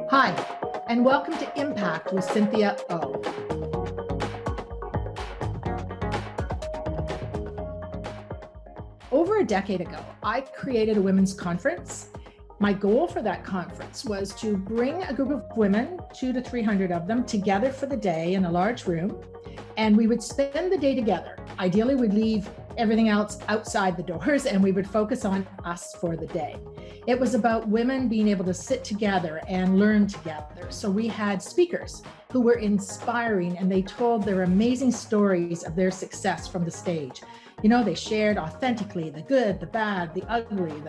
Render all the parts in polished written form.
Hi, and welcome to Impact with Cynthia O. Over a decade ago, I created a women's conference. My goal for that conference was to bring a group of women, 200 to 300 of them, together for the day in a large room, and we would spend the day together. Ideally, we'd leave everything else outside the doors and we would focus on us for the day. It was about women being able to sit together and learn together. So we had speakers who were inspiring and they told their amazing stories of their success from the stage. You know, they shared authentically the good, the bad, the ugly,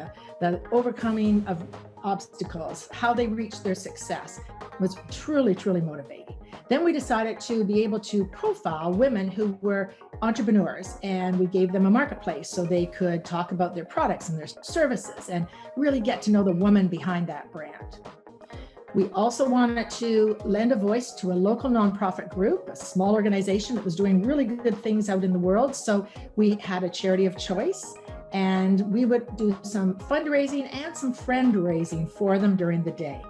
the overcoming of obstacles, how they reached their success. It was truly, truly motivating. Then we decided to be able to profile women who were entrepreneurs, and we gave them a marketplace so they could talk about their products and their services and really get to know the woman behind that brand. We also wanted to lend a voice to a local nonprofit group, a small organization that was doing really good things out in the world. So we had a charity of choice, and we would do some fundraising and some friend raising for them during the day.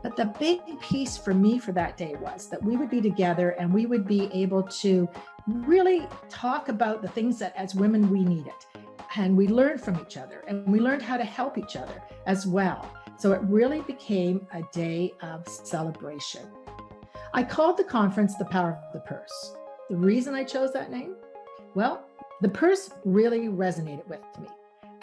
But the big piece for me for that day was that we would be together and we would be able to really talk about the things that as women we needed. And we learned from each other and we learned how to help each other as well. So it really became a day of celebration. I called the conference The Power of the Purse. The reason I chose that name? Well, the purse really resonated with me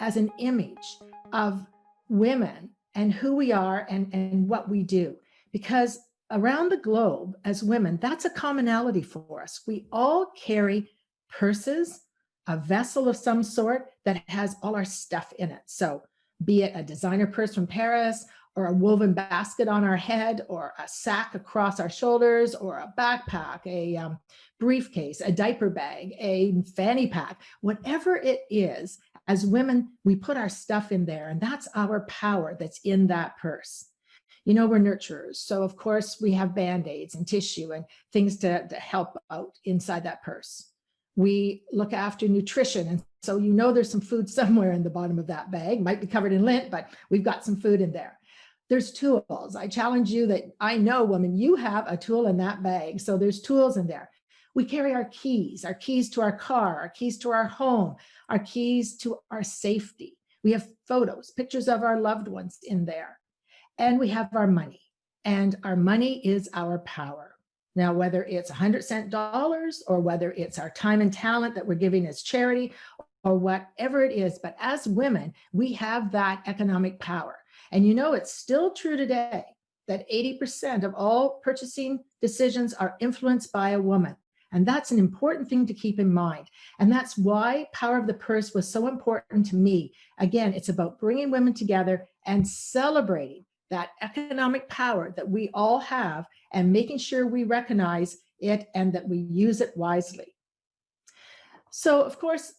as an image of women and who we are and what we do. Because around the globe as women, that's a commonality for us. We all carry purses, a vessel of some sort that has all our stuff in it. So be it a designer purse from Paris or a woven basket on our head or a sack across our shoulders or a backpack, a briefcase, a diaper bag, a fanny pack, whatever it is, as women, we put our stuff in there and that's our power that's in that purse. You know, we're nurturers. So of course we have Band-Aids and tissue and things to help out inside that purse. We look after nutrition. And so, you know, there's some food somewhere in the bottom of that bag, might be covered in lint, but we've got some food in there. There's tools. I challenge you that I know, woman, you have a tool in that bag. So there's tools in there. We carry our keys to our car, our keys to our home, our keys to our safety. We have photos, pictures of our loved ones in there. And we have our money. And our money is our power. Now, whether it's 100-cent dollars or whether it's our time and talent that we're giving as charity or whatever it is, but as women, we have that economic power. And you know, it's still true today that 80% of all purchasing decisions are influenced by a woman. And that's an important thing to keep in mind. And that's why Power of the Purse was so important to me. Again, it's about bringing women together and celebrating that economic power that we all have and making sure we recognize it and that we use it wisely. So, of course,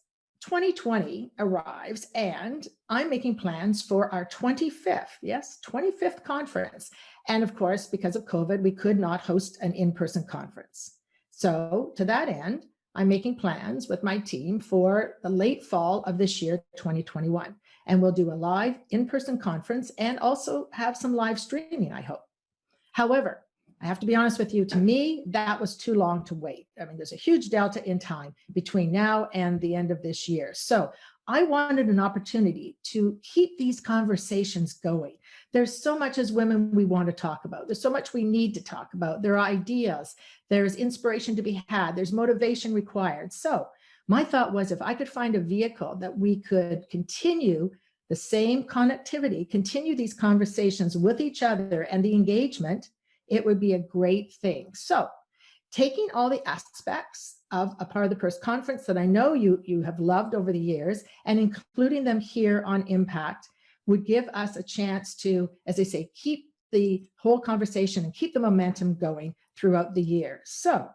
2020 arrives and I'm making plans for our 25th conference. And of course, because of COVID, we could not host an in-person conference. So to that end, I'm making plans with my team for the late fall of this year, 2021. And we'll do a live in-person conference and also have some live streaming, I hope. However, I have to be honest with you, to me, that was too long to wait. I mean, there's a huge delta in time between now and the end of this year. So I wanted an opportunity to keep these conversations going. There's so much as women we want to talk about. There's so much we need to talk about. There are ideas, there's inspiration to be had, there's motivation required. So my thought was if I could find a vehicle that we could continue the same connectivity, continue these conversations with each other and the engagement, it would be a great thing. So taking all the aspects of a Part of the Purse conference that I know you have loved over the years and including them here on Impact would give us a chance to, as I say, keep the whole conversation and keep the momentum going throughout the year. So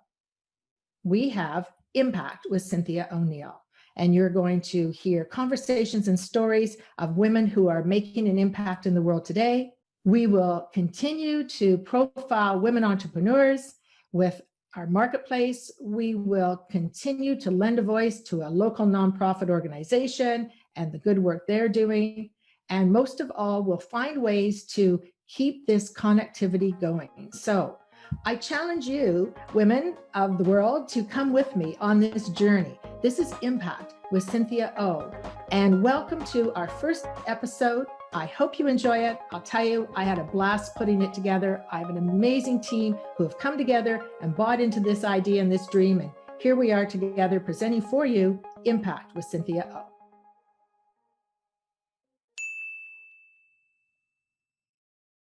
we have Impact with Cynthia O'Neill. And you're going to hear conversations and stories of women who are making an impact in the world today. We will continue to profile women entrepreneurs with our marketplace. We will continue to lend a voice to a local nonprofit organization and the good work they're doing. And most of all, we'll find ways to keep this connectivity going. So I challenge you, women of the world, to come with me on this journey. This is Impact with Cynthia O. And welcome to our first episode. I hope you enjoy it. I'll tell you, I had a blast putting it together. I have an amazing team who have come together and bought into this idea and this dream. And here we are together presenting for you Impact with Cynthia O.